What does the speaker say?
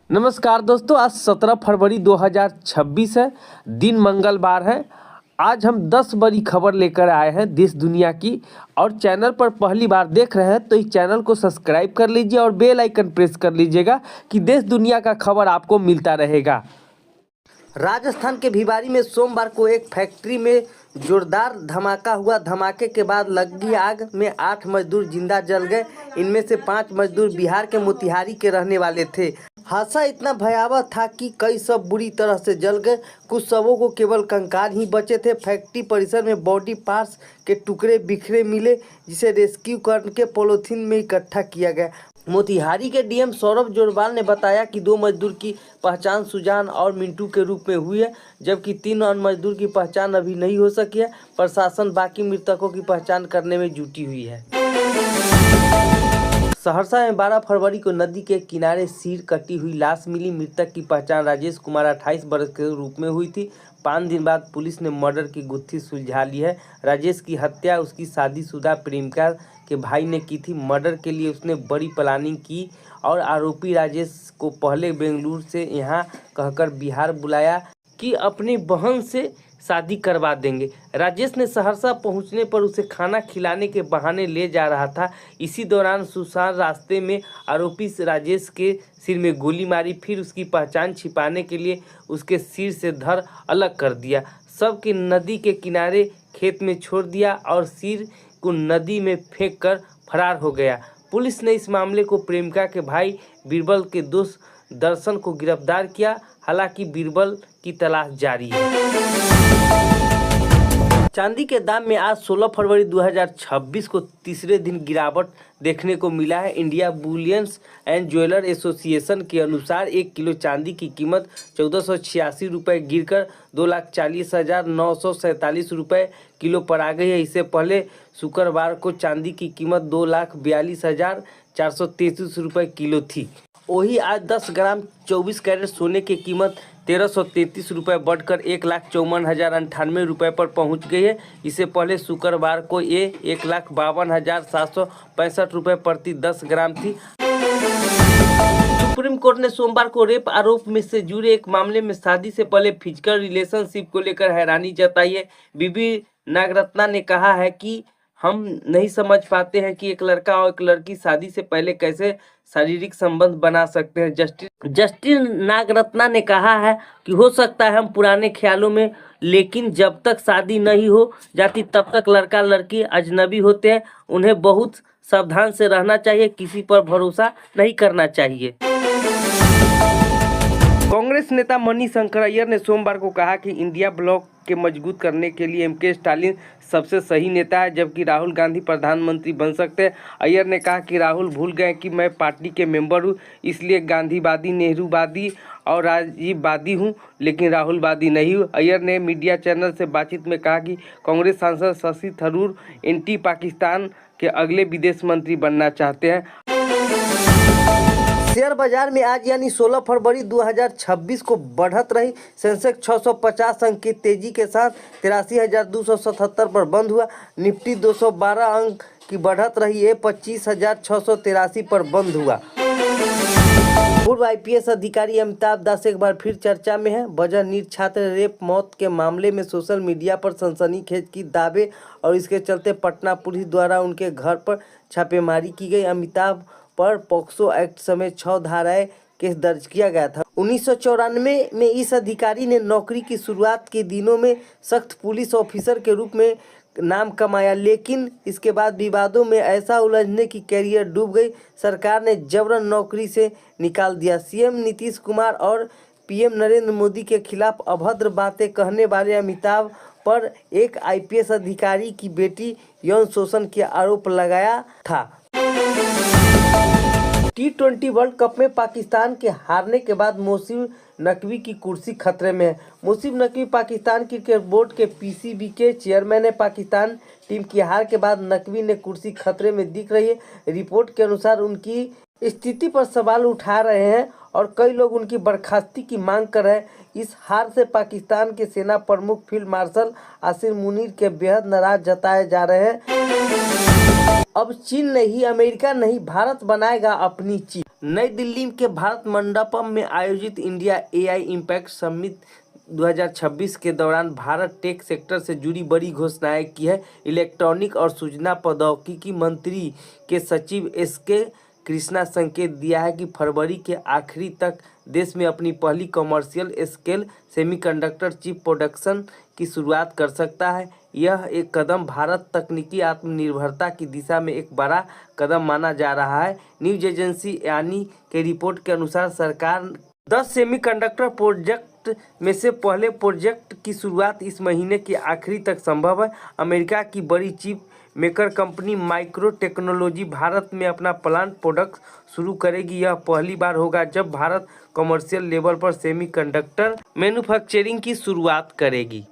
नमस्कार दोस्तों, आज 17 फरवरी 2026 है। दिन मंगलवार है। आज हम 10 बड़ी खबर लेकर आए हैं देश दुनिया की। और चैनल पर पहली बार देख रहे हैं तो इस चैनल को सब्सक्राइब कर लीजिए और बेल आइकन प्रेस कर लीजिएगा कि देश दुनिया का खबर आपको मिलता रहेगा। राजस्थान के भिवाड़ी में सोमवार को एक फैक्ट्री में जोरदार धमाका हुआ। धमाके के बाद लगी आग में 8 मजदूर जिंदा जल गए। इनमें से 5 मजदूर बिहार के मोतिहारी के रहने वाले थे। हादसा इतना भयावह था कि कई शव बुरी तरह से जल गए। कुछ शवों को केवल कंकाल ही बचे थे। फैक्ट्री परिसर में बॉडी पार्ट्स के टुकड़े बिखरे मिले, जिसे रेस्क्यू करके पॉलीथीन में इकट्ठा किया गया। मोतिहारी के डीएम सौरभ जोरवाल ने बताया कि 2 मजदूर की पहचान सुजान और मिंटू के रूप में हुई है, जबकि 3 अन्य मजदूर की पहचान अभी नहीं हो सकी है। प्रशासन बाकी मृतकों की पहचान करने में जुटी हुई है। सहरसा में 12 फरवरी को नदी के किनारे सिर कटी हुई लाश मिली। मृतक की पहचान राजेश कुमार 28 वर्ष के रूप में हुई थी। 5 दिन बाद पुलिस ने मर्डर की गुत्थी सुलझा ली है। राजेश की हत्या उसकी शादीशुदा प्रेमिका के भाई ने की थी। मर्डर के लिए उसने बड़ी प्लानिंग की और आरोपी राजेश को पहले बेंगलुरु से यहाँ कहकर बिहार बुलाया कि अपनी बहन से शादी करवा देंगे। राजेश ने सहरसा पहुंचने पर उसे खाना खिलाने के बहाने ले जा रहा था। इसी दौरान सुशांत रास्ते में आरोपी राजेश के सिर में गोली मारी, फिर उसकी पहचान छिपाने के लिए उसके सिर से धड़ अलग कर दिया। शव के नदी के किनारे खेत में छोड़ दिया और सिर को नदी में फेंक कर फरार हो गया। पुलिस ने इस मामले को प्रेमिका के भाई बीरबल के दोस्त दर्शन को गिरफ्तार किया। हालांकि बीरबल की तलाश जारी है। चांदी के दाम में आज 16 फरवरी 2026 को तीसरे दिन गिरावट देखने को मिला है। India bullions and jeweller association के अनुसार 1 किलो चांदी की कीमत 1486 रुपये गिरकर 2,40,947 रुपये किलो पर आ गई है। इससे पहले शुक्रवार को चांदी की कीमत 2,42,433 रुपये किलो थी। वही आज 10 ग्राम 24 कैरेट सोने की कीमत 1,333 रुपये बढ़कर 1,54,098 रुपये पर पहुंच गई है। इससे पहले शुक्रवार को ये 1,52,765 रुपये प्रति 10 ग्राम थी। सुप्रीम कोर्ट ने सोमवार को रेप आरोप में से जुड़े एक मामले में शादी से पहले फिजिकल रिलेशनशिप को लेकर हैरानी जताई है। बीबी नागरत्ना ने कहा है कि हम नहीं समझ पाते हैं कि एक लड़का और एक लड़की शादी से पहले कैसे शारीरिक संबंध बना सकते हैं। जस्टिस नागरत्ना ने कहा है कि हो सकता है हम पुराने ख्यालों में, लेकिन जब तक शादी नहीं हो जाती तब तक लड़का लड़की अजनबी होते हैं। उन्हें बहुत सावधान से रहना चाहिए, किसी पर भरोसा नहीं करना चाहिए। कांग्रेस नेता मणिशंकर अय्यर ने सोमवार को कहा कि इंडिया ब्लॉक के मजबूत करने के लिए एमके स्टालिन सबसे सही नेता है, जबकि राहुल गांधी प्रधानमंत्री बन सकते हैं। अय्यर ने कहा कि राहुल भूल गए कि मैं पार्टी के मेंबर हूं, इसलिए गांधीवादी, नेहरूवादी और राजीववादी हूं, लेकिन राहुलवादी नहीं हूं। अय्यर ने मीडिया चैनल से बातचीत में कहा कि कांग्रेस सांसद शशि थरूर एंटी पाकिस्तान के अगले विदेश मंत्री बनना चाहते हैं। शेयर बाजार में आज यानी 16 फरवरी 2026 को बढ़त रही। सेंसेक्स 650 अंक की तेजी के साथ 83,277 पर बंद हुआ। निफ्टी 212 अंक की बढ़त रही, ये 25,683 पर बंद हुआ। पूर्व आईपीएस अधिकारी अमिताभ दास एक बार फिर चर्चा में है। वजह नीट छात्र रेप मौत के मामले में सोशल मीडिया पर सनसनीखेज की दावे और इसके चलते पटना पुलिस द्वारा उनके घर पर छापेमारी की गई। अमिताभ पर पॉक्सो एक्ट समेत 6 धाराएं केस दर्ज किया गया था। 1994 में इस अधिकारी ने नौकरी की शुरुआत के दिनों में सख्त पुलिस ऑफिसर के रूप में नाम कमाया, लेकिन इसके बाद विवादों में ऐसा उलझने की कैरियर डूब गई। सरकार ने जबरन नौकरी से निकाल दिया। सीएम नीतीश कुमार और पीएम नरेंद्र मोदी के खिलाफ अभद्र बातें कहने वाले अमिताभ पर एक आईपीएस अधिकारी की बेटी यौन शोषण के आरोप लगाया था। T20 वर्ल्ड कप में पाकिस्तान के हारने के बाद मोहसिन नकवी की कुर्सी खतरे में है। मोहसिन नकवी पाकिस्तान क्रिकेट बोर्ड के पीसीबी के चेयरमैन है। पाकिस्तान टीम की हार के बाद नकवी ने कुर्सी खतरे में दिख रही है। रिपोर्ट के अनुसार उनकी स्थिति पर सवाल उठा रहे हैं और कई लोग उनकी बर्खास्ती की मांग कर रहे हैं। इस हार से पाकिस्तान के सेना प्रमुख फील्ड मार्शल आसिम मुनीर के बेहद नाराज जताए जा रहे हैं। अब चीन नहीं, अमेरिका नहीं, भारत बनाएगा अपनी चीज। नई दिल्ली के भारत मंडपम में आयोजित इंडिया एआई इम्पैक्ट समिट 2026 के दौरान भारत टेक सेक्टर से जुड़ी बड़ी घोषणाएं की है। इलेक्ट्रॉनिक और सूचना प्रौद्योगिकी मंत्री के सचिव एसके कृष्णा संकेत दिया है कि फरवरी के आखिरी तक देश में अपनी पहली commercial scale semiconductor chip production की शुरुआत कर सकता है। यह एक कदम भारत तकनीकी आत्मनिर्भरता की दिशा में एक बड़ा कदम माना जा रहा है। न्यूज एजेंसी यानी के रिपोर्ट के अनुसार सरकार 10 सेमीकंडक्टर प्रोजेक्ट में से पहले प्रोजेक्ट की शुरुआत इस महीने के आखिरी तक संभव है। अमेरिका की बड़ी chip maker company micro technology Bharat में अपना प्लांट प्रोडक्ट शुरू करेगी। यह पहली बार होगा जब भारत कमर्शियल लेवल पर सेमीकंडक्टर मैन्युफैक्चरिंग की शुरुआत करेगी।